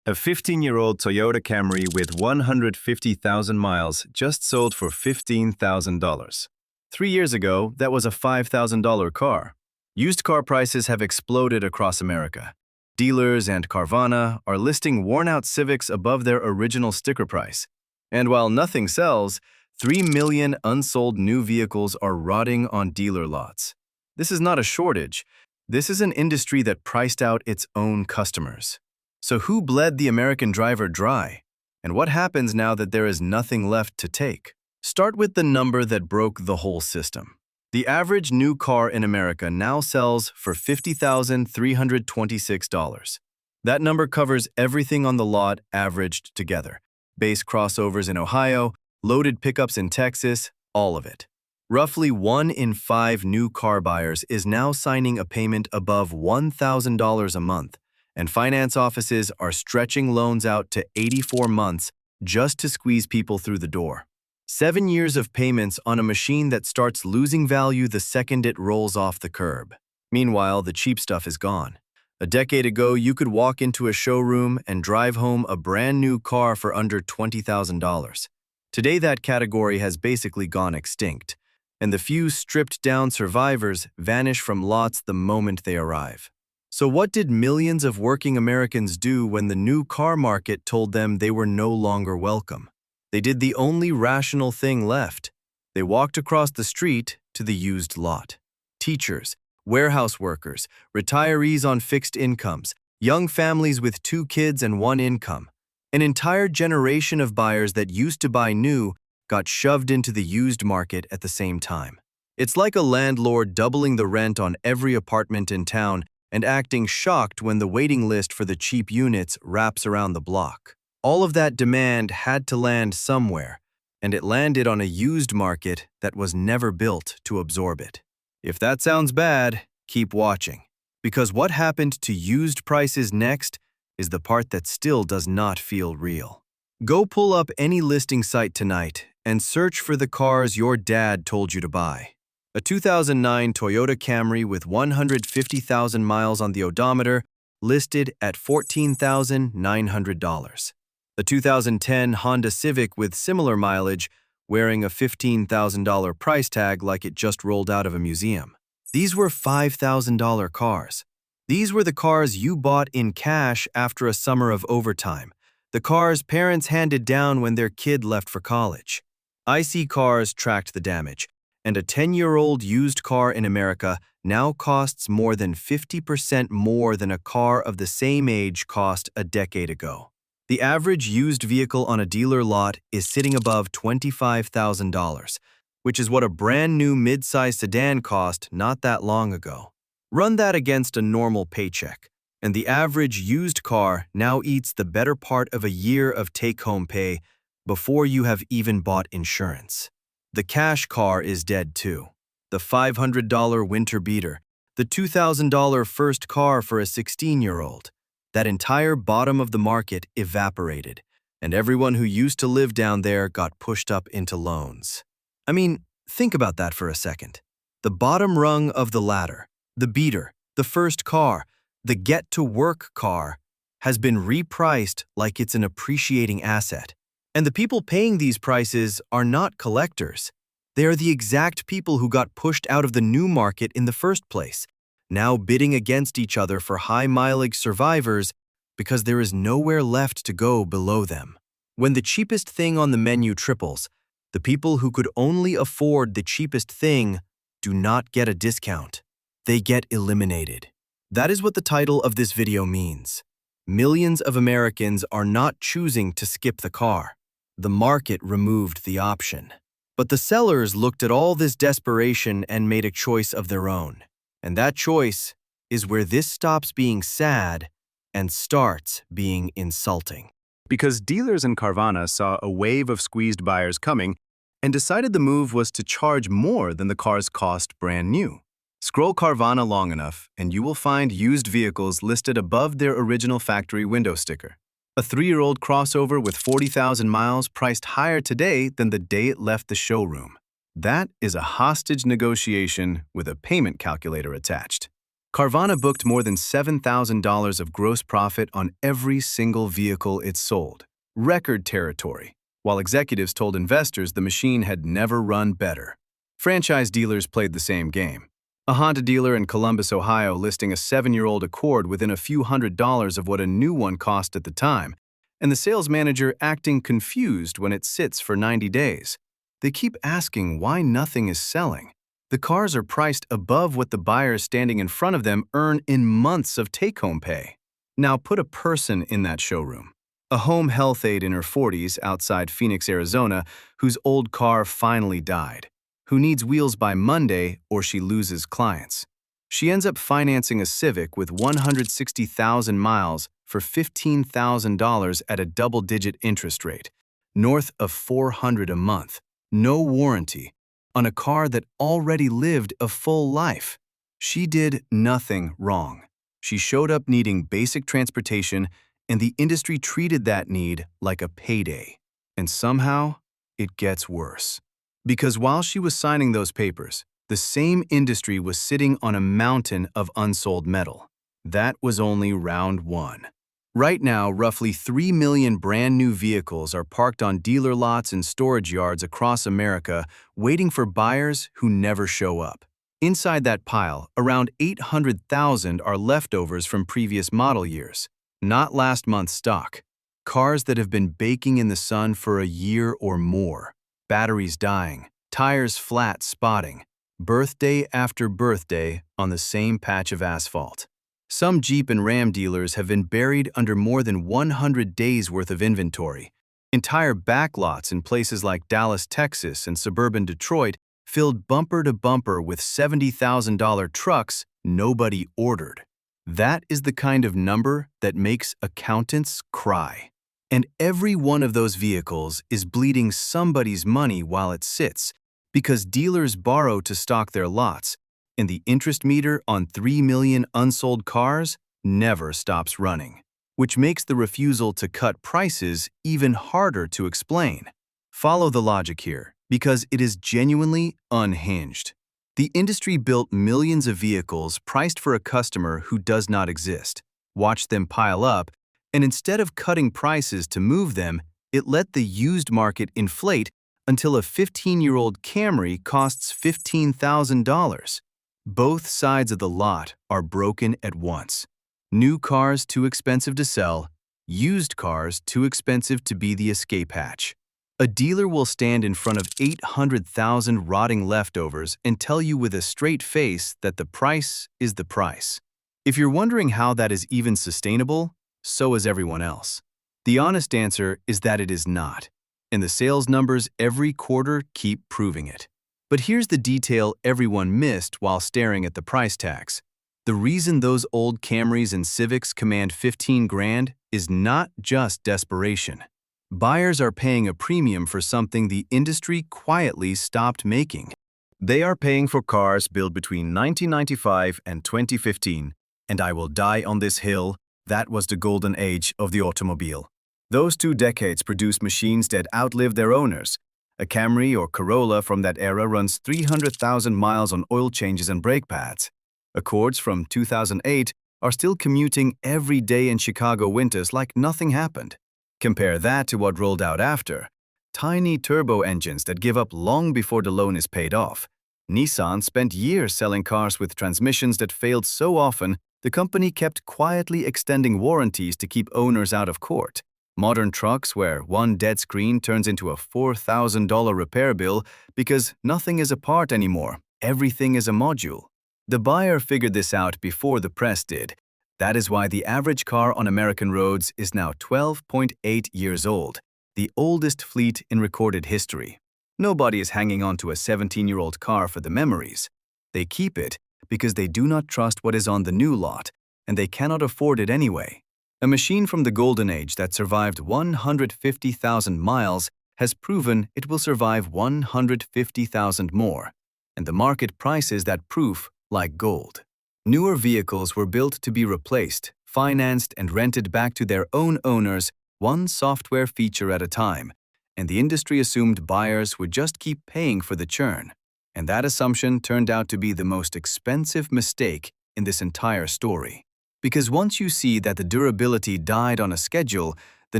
A 15-year-old Toyota Camry with 150,000 miles just sold for $15,000. 3 years ago, that was a $5,000 car. Used car prices have exploded across America. Dealers and Carvana are listing worn-out Civics above their original sticker price. And while nothing sells, 3 million unsold new vehicles are rotting on dealer lots. This is not a shortage. This is an industry that priced out its own customers. So who bled the American driver dry? And what happens now that there is nothing left to take? Start with the number that broke the whole system. The average new car in America now sells for $50,326. That number covers everything on the lot averaged together. Base crossovers in Ohio, loaded pickups in Texas, all of it. Roughly 1 in 5 new car buyers is now signing a payment above $1,000 a month, and finance offices are stretching loans out to 84 months just to squeeze people through the door. 7 years of payments on a machine that starts losing value the second it rolls off the curb. Meanwhile, the cheap stuff is gone. A decade ago, you could walk into a showroom and drive home a brand new car for under $20,000. Today, that category has basically gone extinct, and the few stripped-down survivors vanish from lots the moment they arrive. So what did millions of working Americans do when the new car market told them they were no longer welcome? They did the only rational thing left. They walked across the street to the used lot. Teachers, warehouse workers, retirees on fixed incomes, young families with 2 kids and 1 income. An entire generation of buyers that used to buy new got shoved into the used market at the same time. It's like a landlord doubling the rent on every apartment in town and acting shocked when the waiting list for the cheap units wraps around the block. All of that demand had to land somewhere, and it landed on a used market that was never built to absorb it. If that sounds bad, keep watching, because what happened to used prices next is the part that still does not feel real. Go pull up any listing site tonight and search for the cars your dad told you to buy. A 2009 Toyota Camry with 150,000 miles on the odometer listed at $14,900. A 2010 Honda Civic with similar mileage wearing a $15,000 price tag like it just rolled out of a museum. These were $5,000 cars. These were the cars you bought in cash after a summer of overtime, the cars parents handed down when their kid left for college. IC cars tracked the damage, and a 10-year-old used car in America now costs more than 50% more than a car of the same age cost a decade ago. The average used vehicle on a dealer lot is sitting above $25,000, which is what a brand new mid-size sedan cost not that long ago. Run that against a normal paycheck, and the average used car now eats the better part of a year of take-home pay before you have even bought insurance. The cash car is dead too. The $500 winter beater, the $2,000 first car for a 16-year-old. That entire bottom of the market evaporated, and everyone who used to live down there got pushed up into loans. I mean, think about that for a second. The bottom rung of the ladder, the beater, the first car, the get-to-work car, has been repriced like it's an appreciating asset. And the people paying these prices are not collectors. They are the exact people who got pushed out of the new market in the first place, now bidding against each other for high-mileage survivors because there is nowhere left to go below them. When the cheapest thing on the menu triples, the people who could only afford the cheapest thing do not get a discount. They get eliminated. That is what the title of this video means. Millions of Americans are not choosing to skip the car. The market removed the option. But the sellers looked at all this desperation and made a choice of their own. And that choice is where this stops being sad and starts being insulting. Because dealers in Carvana saw a wave of squeezed buyers coming and decided the move was to charge more than the cars cost brand new. Scroll Carvana long enough and you will find used vehicles listed above their original factory window sticker. A 3-year-old crossover with 40,000 miles priced higher today than the day it left the showroom. That is a hostage negotiation with a payment calculator attached. Carvana booked more than $7,000 of gross profit on every single vehicle it sold. Record territory, while executives told investors the machine had never run better. Franchise dealers played the same game. A Honda dealer in Columbus, Ohio, listing a 7-year-old Accord within a few $100s of what a new one cost at the time, and the sales manager acting confused when it sits for 90 days. They keep asking why nothing is selling. The cars are priced above what the buyers standing in front of them earn in months of take-home pay. Now put a person in that showroom. A home health aide in her 40s outside Phoenix, Arizona, whose old car finally died, who needs wheels by Monday or she loses clients. She ends up financing a Civic with 160,000 miles for $15,000 at a double-digit interest rate, north of $400 a month, no warranty, on a car that already lived a full life. She did nothing wrong. She showed up needing basic transportation, and the industry treated that need like a payday. And somehow, it gets worse. Because while she was signing those papers, the same industry was sitting on a mountain of unsold metal. That was only round one. Right now, roughly 3 million brand new vehicles are parked on dealer lots and storage yards across America, waiting for buyers who never show up. Inside that pile, around 800,000 are leftovers from previous model years, not last month's stock. Cars that have been baking in the sun for a year or more. Batteries dying, tires flat spotting, birthday after birthday on the same patch of asphalt. Some Jeep and Ram dealers have been buried under more than 100 days' worth of inventory. Entire backlots in places like Dallas, Texas and suburban Detroit filled bumper to bumper with $70,000 trucks nobody ordered. That is the kind of number that makes accountants cry. And every one of those vehicles is bleeding somebody's money while it sits, because dealers borrow to stock their lots, and the interest meter on 3 million unsold cars never stops running, which makes the refusal to cut prices even harder to explain. Follow the logic here, because it is genuinely unhinged. The industry built millions of vehicles priced for a customer who does not exist, watched them pile up, and instead of cutting prices to move them, it let the used market inflate until a 15-year-old Camry costs $15,000. Both sides of the lot are broken at once. New cars too expensive to sell, used cars too expensive to be the escape hatch. A dealer will stand in front of 800,000 rotting leftovers and tell you with a straight face that the price is the price. If you're wondering how that is even sustainable, so is everyone else. The honest answer is that it is not, and the sales numbers every quarter keep proving it. But here's the detail everyone missed while staring at the price tags. The reason those old Camrys and Civics command 15 grand is not just desperation. Buyers are paying a premium for something the industry quietly stopped making. They are paying for cars built between 1995 and 2015, and I will die on this hill, that was the golden age of the automobile. Those 2 decades produced machines that outlived their owners. A Camry or Corolla from that era runs 300,000 miles on oil changes and brake pads. Accords from 2008 are still commuting every day in Chicago winters like nothing happened. Compare that to what rolled out after. Tiny turbo engines that give up long before the loan is paid off. Nissan spent years selling cars with transmissions that failed so often, the company kept quietly extending warranties to keep owners out of court. Modern trucks where one dead screen turns into a $4,000 repair bill because nothing is a part anymore, everything is a module. The buyer figured this out before the press did. That is why the average car on American roads is now 12.8 years old, the oldest fleet in recorded history. Nobody is hanging on to a 17-year-old car for the memories. They keep it because they do not trust what is on the new lot, and they cannot afford it anyway. A machine from the golden age that survived 150,000 miles has proven it will survive 150,000 more, and the market prices that proof like gold. Newer vehicles were built to be replaced, financed, and rented back to their own owners, one software feature at a time, and the industry assumed buyers would just keep paying for the churn. And that assumption turned out to be the most expensive mistake in this entire story. Because once you see that the durability died on a schedule, the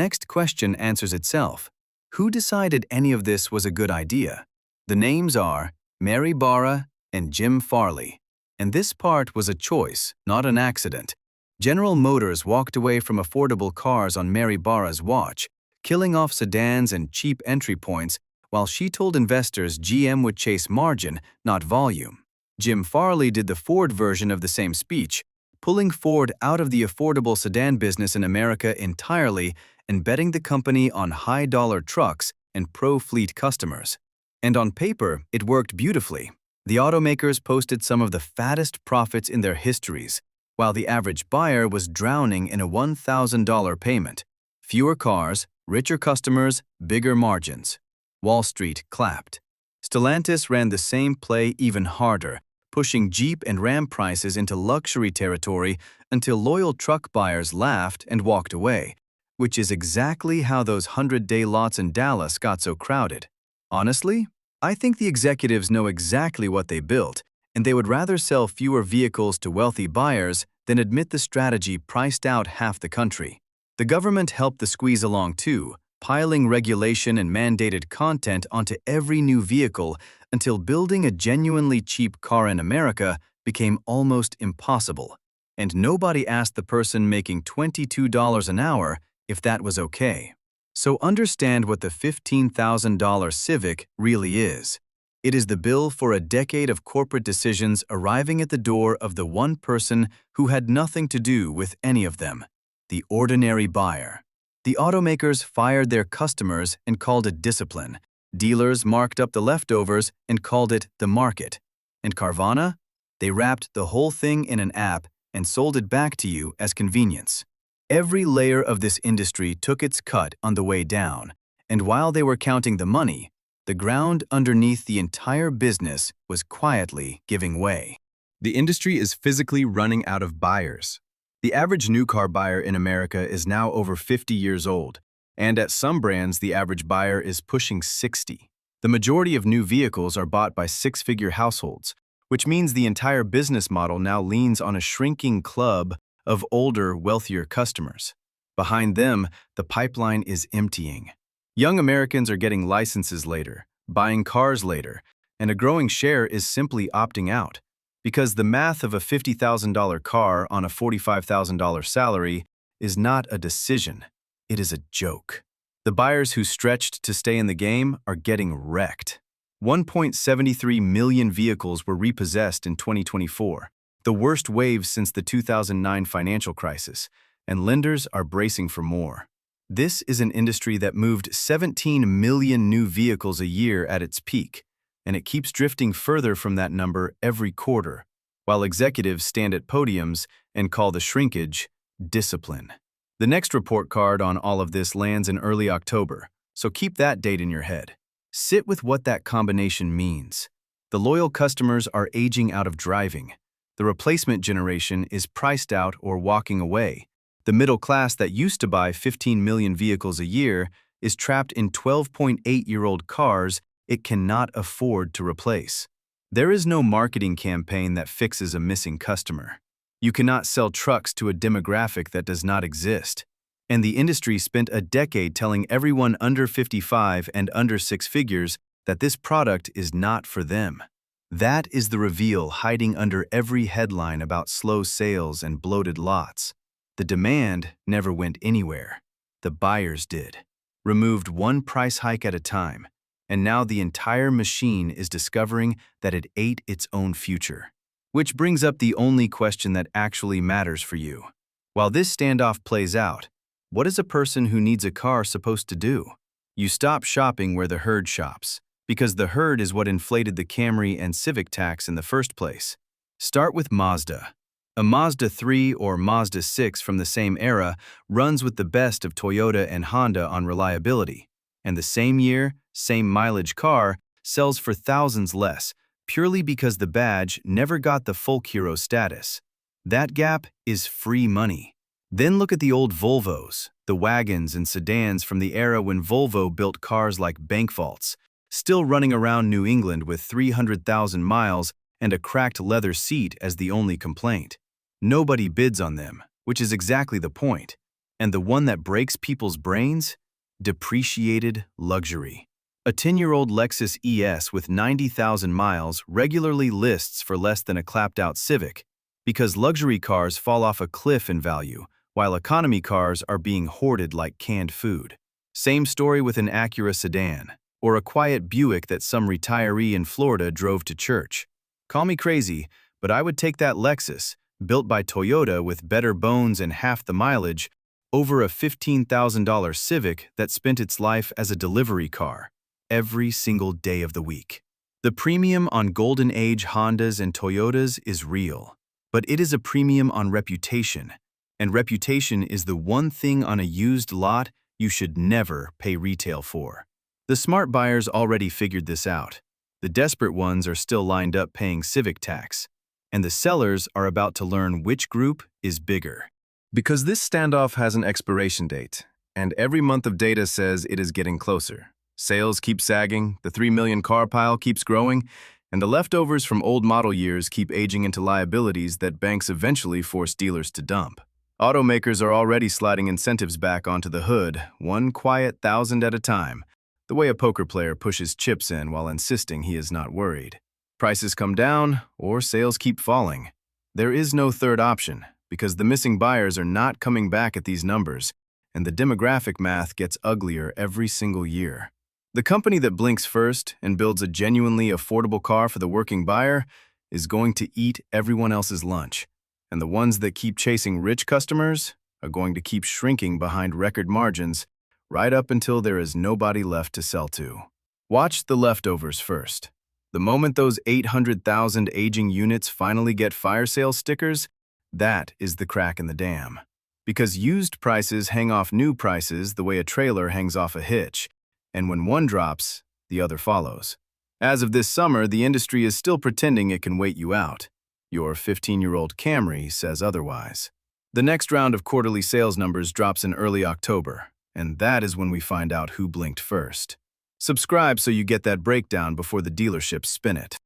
next question answers itself. Who decided any of this was a good idea? The names are Mary Barra and Jim Farley. And this part was a choice, not an accident. General Motors walked away from affordable cars on Mary Barra's watch, killing off sedans and cheap entry points, while she told investors GM would chase margin, not volume. Jim Farley did the Ford version of the same speech, pulling Ford out of the affordable sedan business in America entirely and betting the company on high-dollar trucks and pro-fleet customers. And on paper, it worked beautifully. The automakers posted some of the fattest profits in their histories, while the average buyer was drowning in a $1,000 payment. Fewer cars, richer customers, bigger margins. Wall Street clapped. Stellantis ran the same play even harder, pushing Jeep and Ram prices into luxury territory until loyal truck buyers laughed and walked away, which is exactly how those 100-day lots in Dallas got so crowded. Honestly, I think the executives know exactly what they built, and they would rather sell fewer vehicles to wealthy buyers than admit the strategy priced out half the country. The government helped the squeeze along too, piling regulation and mandated content onto every new vehicle until building a genuinely cheap car in America became almost impossible. And nobody asked the person making $22 an hour if that was okay. So understand what the $15,000 Civic really is. It is the bill for a decade of corporate decisions arriving at the door of the one person who had nothing to do with any of them, the ordinary buyer. The automakers fired their customers and called it discipline. Dealers marked up the leftovers and called it the market. And Carvana? They wrapped the whole thing in an app and sold it back to you as convenience. Every layer of this industry took its cut on the way down, and while they were counting the money, the ground underneath the entire business was quietly giving way. The industry is physically running out of buyers. The average new car buyer in America is now over 50 years old, and at some brands the average buyer is pushing 60. The majority of new vehicles are bought by six-figure households, which means the entire business model now leans on a shrinking club of older, wealthier customers. Behind them, the pipeline is emptying. Young Americans are getting licenses later, buying cars later, and a growing share is simply opting out. Because the math of a $50,000 car on a $45,000 salary is not a decision, it is a joke. The buyers who stretched to stay in the game are getting wrecked. 1.73 million vehicles were repossessed in 2024, the worst wave since the 2009 financial crisis, and lenders are bracing for more. This is an industry that moved 17 million new vehicles a year at its peak, and it keeps drifting further from that number every quarter, while executives stand at podiums and call the shrinkage discipline. The next report card on all of this lands in early October, so keep that date in your head. Sit with what that combination means. The loyal customers are aging out of driving. The replacement generation is priced out or walking away. The middle class that used to buy 15 million vehicles a year is trapped in 12.8-year-old cars it cannot afford to replace. There is no marketing campaign that fixes a missing customer. You cannot sell trucks to a demographic that does not exist. And the industry spent a decade telling everyone under 55 and under six figures that this product is not for them. That is the reveal hiding under every headline about slow sales and bloated lots. The demand never went anywhere. The buyers did. Removed one price hike at a time. And now the entire machine is discovering that it ate its own future. Which brings up the only question that actually matters for you. While this standoff plays out, what is a person who needs a car supposed to do? You stop shopping where the herd shops, because the herd is what inflated the Camry and Civic tax in the first place. Start with Mazda. A Mazda 3 or Mazda 6 from the same era runs with the best of Toyota and Honda on reliability, and the same year, same mileage car sells for thousands less, purely because the badge never got the folk hero status. That gap is free money. Then look at the old Volvos, the wagons and sedans from the era when Volvo built cars like bank vaults, still running around New England with 300,000 miles and a cracked leather seat as the only complaint. Nobody bids on them, which is exactly the point. And the one that breaks people's brains? Depreciated luxury. A 10-year-old Lexus ES with 90,000 miles regularly lists for less than a clapped-out Civic because luxury cars fall off a cliff in value, while economy cars are being hoarded like canned food. Same story with an Acura sedan, or a quiet Buick that some retiree in Florida drove to church. Call me crazy, but I would take that Lexus, built by Toyota with better bones and half the mileage, over a $15,000 Civic that spent its life as a delivery car every single day of the week. The premium on Golden Age Hondas and Toyotas is real, but it is a premium on reputation, and reputation is the one thing on a used lot you should never pay retail for. The smart buyers already figured this out. The desperate ones are still lined up paying Civic tax, and the sellers are about to learn which group is bigger. Because this standoff has an expiration date, and every month of data says it is getting closer. Sales keep sagging, the 3 million car pile keeps growing, and the leftovers from old model years keep aging into liabilities that banks eventually force dealers to dump. Automakers are already sliding incentives back onto the hood, one quiet thousand at a time, the way a poker player pushes chips in while insisting he is not worried. Prices come down, or sales keep falling. There is no third option, because the missing buyers are not coming back at these numbers, and the demographic math gets uglier every single year. The company that blinks first and builds a genuinely affordable car for the working buyer is going to eat everyone else's lunch, and the ones that keep chasing rich customers are going to keep shrinking behind record margins right up until there is nobody left to sell to. Watch the leftovers first. The moment those 800,000 aging units finally get fire sale stickers, that is the crack in the dam. Because used prices hang off new prices the way a trailer hangs off a hitch, and when one drops, the other follows. As of this summer, the industry is still pretending it can wait you out. Your 15-year-old Camry says otherwise. The next round of quarterly sales numbers drops in early October, and that is when we find out who blinked first. Subscribe so you get that breakdown before the dealerships spin it.